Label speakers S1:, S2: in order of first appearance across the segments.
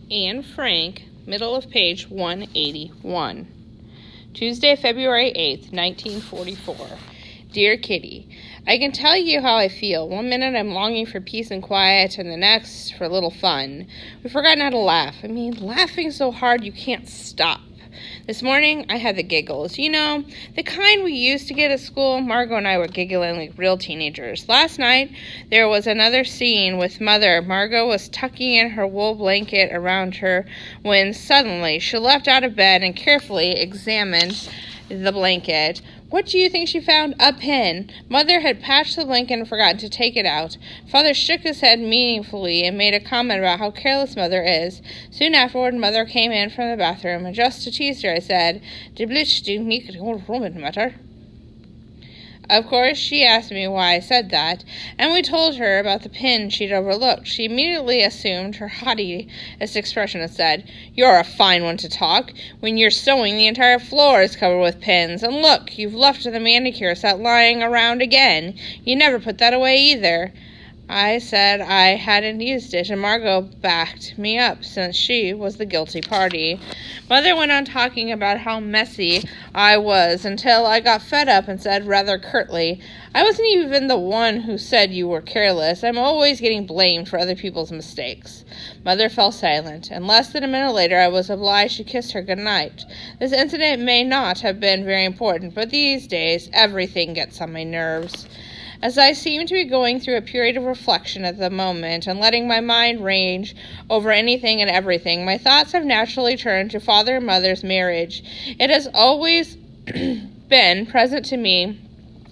S1: Anne Frank, middle of page 181. Tuesday, February 8th, 1944. Dear Kitty, I can tell you how I feel. One minute I'm longing for peace and quiet, and the next for a little fun. We've forgotten how to laugh. Laughing so hard you can't stop. This morning, I had the giggles. You know, the kind we used to get at school. Margot and I were giggling like real teenagers. Last night, there was another scene with Mother. Margot was tucking in her wool blanket around her when suddenly she leapt out of bed and carefully examined the blanket. What do you think she found? A pin. Mother had patched the blanket and forgotten to take it out. Father shook his head meaningfully and made a comment about how careless Mother is. Soon afterward, Mother came in from the bathroom, and just to tease her, I said, "Det blir nicht rummet, Mother." Of course, she asked me why I said that, and we told her about the pin she'd overlooked. She immediately assumed her haughtiest expression and said, "You're a fine one to talk. When you're sewing, the entire floor is covered with pins. And look, you've left the manicure set lying around again. You never put that away either." I said I hadn't used it, and Margot backed me up, since she was the guilty party. Mother went on talking about how messy I was, until I got fed up and said rather curtly, "I wasn't even the one who said you were careless. I'm always getting blamed for other people's mistakes." Mother fell silent, and less than a minute later I was obliged to kiss her good night. This incident may not have been very important, but these days everything gets on my nerves. As I seem to be going through a period of reflection at the moment and letting my mind range over anything and everything, my thoughts have naturally turned to Father and Mother's marriage. It has always been present to me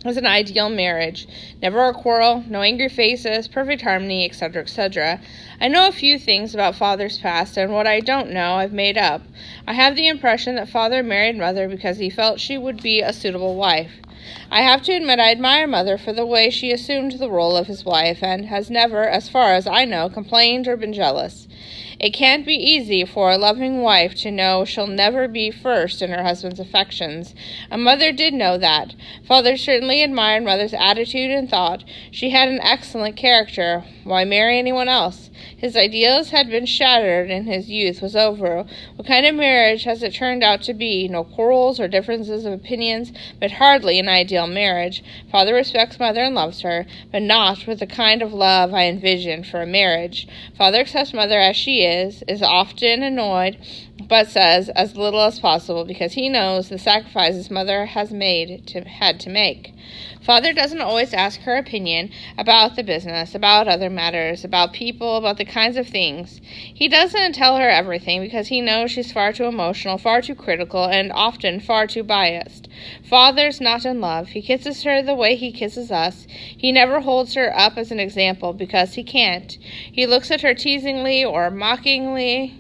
S1: as an ideal marriage. Never a quarrel, no angry faces, perfect harmony, etc., etc. I know a few things about Father's past, and what I don't know I've made up. I have the impression that Father married Mother because he felt she would be a suitable wife. I have to admit I admire Mother for the way she assumed the role of his wife and has never, as far as I know, complained or been jealous. It can't be easy for a loving wife to know she'll never be first in her husband's affections, and Mother did know that. Father certainly admired Mother's attitude and thought she had an excellent character. Why marry anyone else? His ideals had been shattered and his youth was over. What kind of marriage has it turned out to be? No quarrels or differences of opinions, but hardly an ideal marriage. Father respects Mother and loves her, but not with the kind of love I envisioned for a marriage. Father accepts Mother as she is often annoyed, but says as little as possible because he knows the sacrifices Mother had to make. Father doesn't always ask her opinion about the business, about other matters, about people, about the kinds of things. He doesn't tell her everything because he knows she's far too emotional, far too critical, and often far too biased. Father's not in love. He kisses her the way he kisses us. He never holds her up as an example because he can't. He looks at her teasingly or mockingly